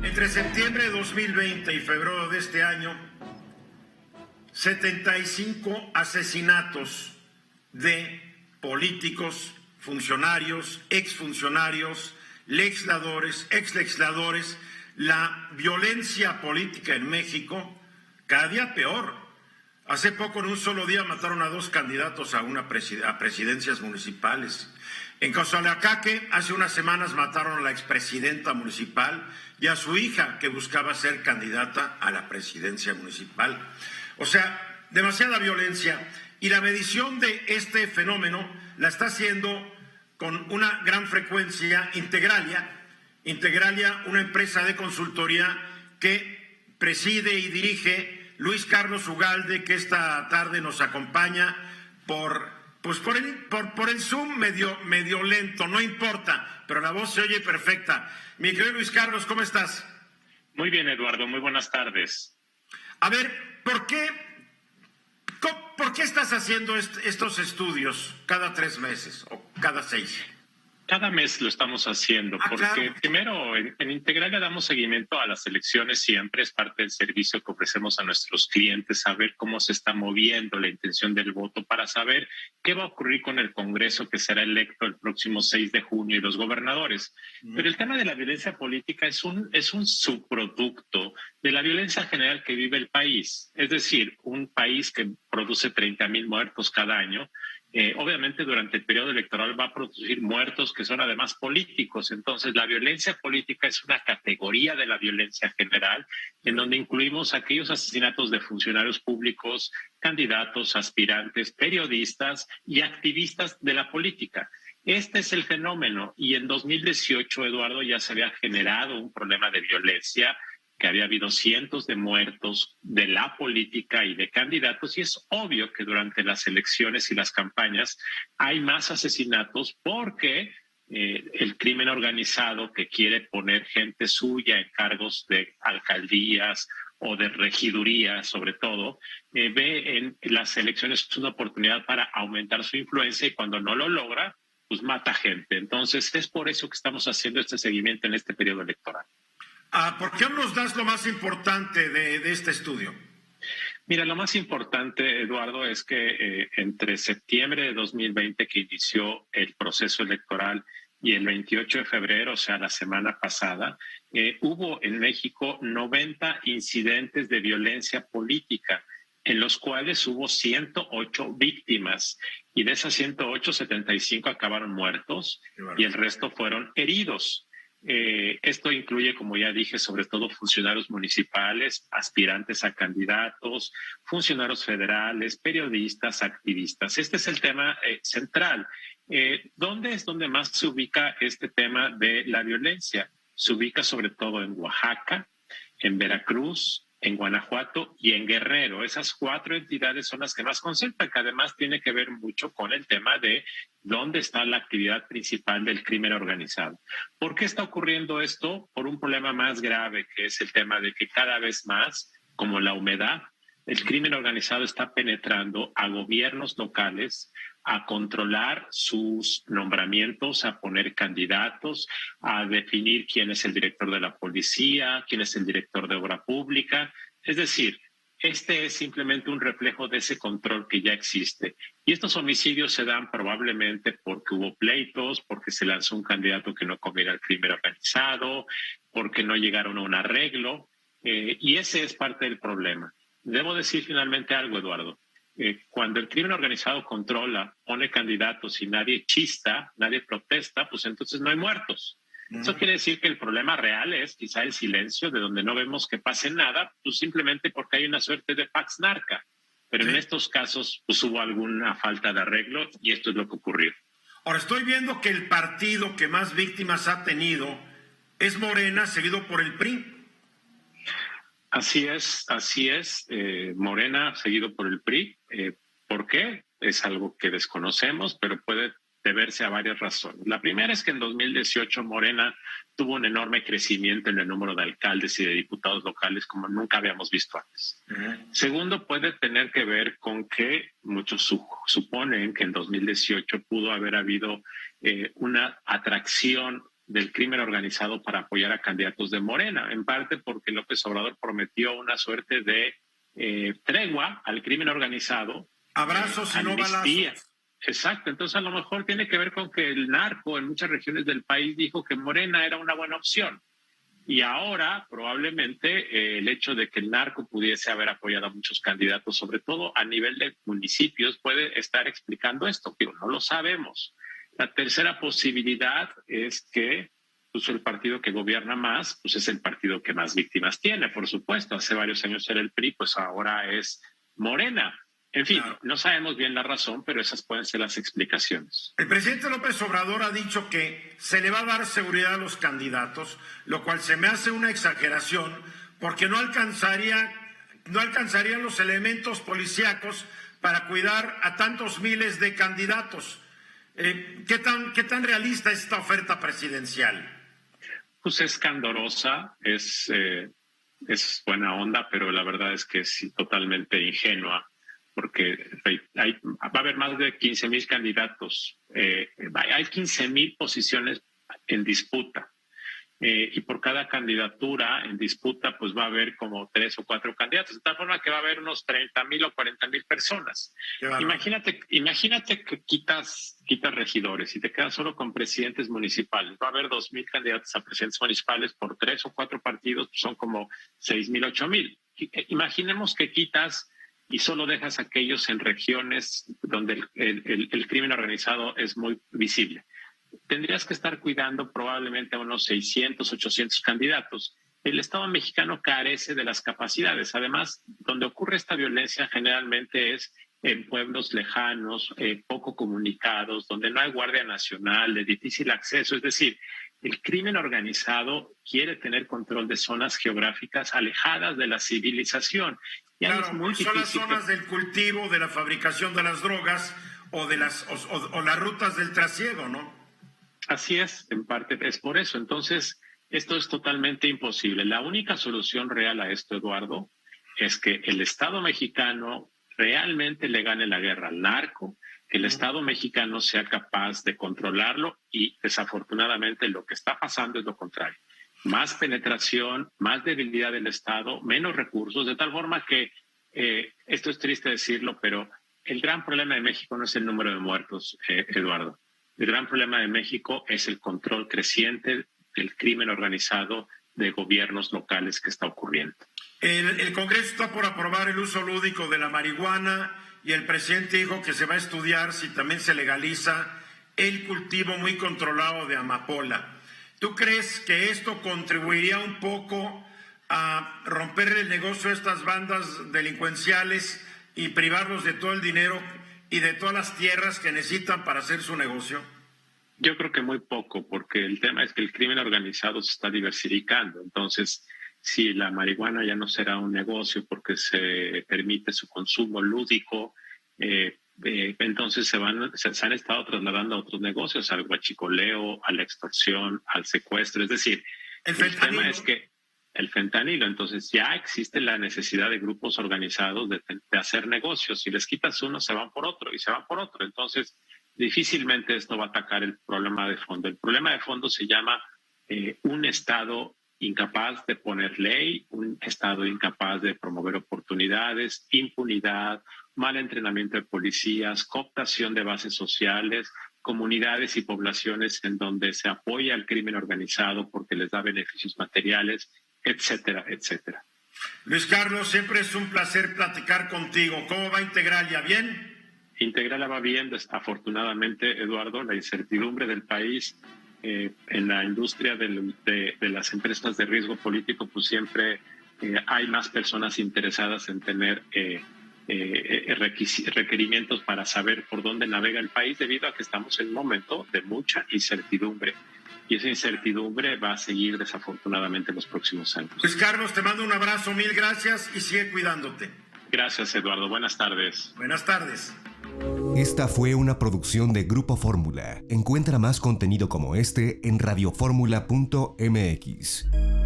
Entre septiembre de 2020 y febrero de este año, 75 asesinatos de políticos, funcionarios, exfuncionarios, legisladores, exlegisladores. La violencia política en México cada día peor. Hace poco, en un solo día, mataron a 2 candidatos a presidencias municipales. En Cozoleacaque, hace unas semanas mataron a la expresidenta municipal y a su hija, que buscaba ser candidata a la presidencia municipal. O sea, demasiada violencia. Y la medición de este fenómeno la está haciendo con una gran frecuencia Integralia. Integralia, una empresa de consultoría que preside y dirige Luis Carlos Ugalde, que esta tarde nos acompaña por el Zoom medio lento, no importa, pero la voz se oye perfecta. Mi querido Luis Carlos, ¿cómo estás? Muy bien, Eduardo, muy buenas tardes. A ver, ¿por qué estás haciendo estos estudios cada 3 meses o cada 6? Cada mes lo estamos haciendo porque claro. Primero en Integralia damos seguimiento a las elecciones siempre, es parte del servicio que ofrecemos a nuestros clientes, saber cómo se está moviendo la intención del voto para saber qué va a ocurrir con el Congreso que será electo el próximo 6 de junio y los gobernadores. Pero el tema de la violencia política es un subproducto de la violencia general que vive el país, es decir, un país que produce 30,000 muertos cada año. Obviamente durante el periodo electoral va a producir muertos que son además políticos. Entonces la violencia política es una categoría de la violencia general en donde incluimos aquellos asesinatos de funcionarios públicos, candidatos, aspirantes, periodistas y activistas de la política. Este es el fenómeno y en 2018, Eduardo, ya se había generado un problema de violencia, que había habido cientos de muertos de la política y de candidatos, y es obvio que durante las elecciones y las campañas hay más asesinatos porque el crimen organizado que quiere poner gente suya en cargos de alcaldías o de regidurías, sobre todo, ve en las elecciones una oportunidad para aumentar su influencia y cuando no lo logra, pues mata gente. Entonces es por eso que estamos haciendo este seguimiento en este periodo electoral. ¿Por qué nos das lo más importante de este estudio? Mira, lo más importante, Eduardo, es que entre septiembre de 2020, que inició el proceso electoral, y el 28 de febrero, o sea, la semana pasada, hubo en México 90 incidentes de violencia política, en los cuales hubo 108 víctimas, y de esas 108, 75 acabaron muertos y el resto fueron heridos. Esto incluye, como ya dije, sobre todo funcionarios municipales, aspirantes a candidatos, funcionarios federales, periodistas, activistas. Este es el tema central. ¿Dónde es donde más se ubica este tema de la violencia? Se ubica sobre todo en Oaxaca, en Veracruz, en Guanajuato y en Guerrero. Esas 4 entidades son las que más concentran, que además tiene que ver mucho con el tema de dónde está la actividad principal del crimen organizado. ¿Por qué está ocurriendo esto? Por un problema más grave, que es el tema de que cada vez más, como la humedad, el crimen organizado está penetrando a gobiernos locales, a controlar sus nombramientos, a poner candidatos, a definir quién es el director de la policía, quién es el director de obra pública. Es decir, este es simplemente un reflejo de ese control que ya existe. Y estos homicidios se dan probablemente porque hubo pleitos, porque se lanzó un candidato que no conviene al crimen organizado, porque no llegaron a un arreglo. Y ese es parte del problema. Debo decir finalmente algo, Eduardo. Cuando el crimen organizado controla, pone candidatos y nadie chista, nadie protesta, pues entonces no hay muertos. Eso quiere decir que el problema real es quizá el silencio, de donde no vemos que pase nada, pues simplemente porque hay una suerte de pax narca. Pero en estos casos pues hubo alguna falta de arreglo y esto es lo que ocurrió. Ahora estoy viendo que el partido que más víctimas ha tenido es Morena, seguido por el PRI. Así es. Morena seguido por el PRI. ¿Por qué? Es algo que desconocemos, pero puede deberse a varias razones. La primera es que en 2018 Morena tuvo un enorme crecimiento en el número de alcaldes y de diputados locales como nunca habíamos visto antes. Segundo, puede tener que ver con que muchos suponen que en 2018 pudo haber habido una atracción del crimen organizado para apoyar a candidatos de Morena, en parte porque López Obrador prometió una suerte de tregua al crimen organizado. Abrazos y no balazos. Exacto, entonces a lo mejor tiene que ver con que el narco en muchas regiones del país dijo que Morena era una buena opción. Y ahora probablemente el hecho de que el narco pudiese haber apoyado a muchos candidatos, sobre todo a nivel de municipios, puede estar explicando esto, pero no lo sabemos. La tercera posibilidad es que pues, el partido que gobierna más pues es el partido que más víctimas tiene, por supuesto. Hace varios años era el PRI, pues ahora es Morena. En fin, claro, no sabemos bien la razón, pero esas pueden ser las explicaciones. El presidente López Obrador ha dicho que se le va a dar seguridad a los candidatos, lo cual se me hace una exageración, porque no alcanzarían los elementos policíacos para cuidar a tantos miles de candidatos. ¿Qué tan realista es esta oferta presidencial? Pues es candorosa, es buena onda, pero la verdad es que es totalmente ingenua, porque va a haber más de 15,000 candidatos, hay 15,000 posiciones en disputa, y por cada candidatura en disputa pues va a haber como 3 o 4 candidatos, de tal forma que va a haber unos 30,000 o 40,000 personas. Imagínate que quitas regidores y te quedas solo con presidentes municipales. Va a haber 2,000 candidatos a presidentes municipales por 3 o 4 partidos, pues son como 6,000, 8,000. Imaginemos que quitas y solo dejas aquellos en regiones donde el crimen organizado es muy visible. Tendrías que estar cuidando probablemente a unos 600, 800 candidatos. El Estado mexicano carece de las capacidades. Además, donde ocurre esta violencia generalmente es en pueblos lejanos, poco comunicados, donde no hay Guardia Nacional, de difícil acceso. Es decir, el crimen organizado quiere tener control de zonas geográficas alejadas de la civilización. Claro, son las zonas del cultivo, de la fabricación de las drogas o las rutas del trasiego, ¿no? Así es, en parte es por eso. Entonces, esto es totalmente imposible. La única solución real a esto, Eduardo, es que el Estado mexicano realmente le gane la guerra al narco, que el Estado mexicano sea capaz de controlarlo y desafortunadamente lo que está pasando es lo contrario. Más penetración, más debilidad del Estado, menos recursos, de tal forma que, esto es triste decirlo, pero el gran problema de México no es el número de muertos, Eduardo. El gran problema de México es el control creciente del crimen organizado de gobiernos locales que está ocurriendo. El Congreso está por aprobar el uso lúdico de la marihuana y el presidente dijo que se va a estudiar si también se legaliza el cultivo muy controlado de amapola. ¿Tú crees que esto contribuiría un poco a romper el negocio de estas bandas delincuenciales y privarlos de todo el dinero y de todas las tierras que necesitan para hacer su negocio? Yo creo que muy poco, porque el tema es que el crimen organizado se está diversificando. Entonces, si la marihuana ya no será un negocio porque se permite su consumo lúdico, entonces se han estado trasladando a otros negocios, al huachicoleo, a la extorsión, al secuestro. Es decir, el tema es que el fentanilo, entonces ya existe la necesidad de grupos organizados de hacer negocios. Si les quitas uno, se van por otro y se van por otro. Entonces, difícilmente esto va a atacar el problema de fondo. El problema de fondo se llama un Estado incapaz de poner ley, un Estado incapaz de promover oportunidades, impunidad, mal entrenamiento de policías, cooptación de bases sociales, comunidades y poblaciones en donde se apoya al crimen organizado porque les da beneficios materiales, etcétera, etcétera. Luis Carlos, siempre es un placer platicar contigo. ¿Cómo va Integralia? ¿Bien? Integralia va bien, afortunadamente, Eduardo. La incertidumbre del país en la industria de las empresas de riesgo político, pues siempre hay más personas interesadas en tener requerimientos para saber por dónde navega el país, debido a que estamos en un momento de mucha incertidumbre. Y esa incertidumbre va a seguir desafortunadamente en los próximos años. Luis Carlos, te mando un abrazo, mil gracias y sigue cuidándote. Gracias, Eduardo. Buenas tardes. Buenas tardes. Esta fue una producción de Grupo Fórmula. Encuentra más contenido como este en radioformula.mx.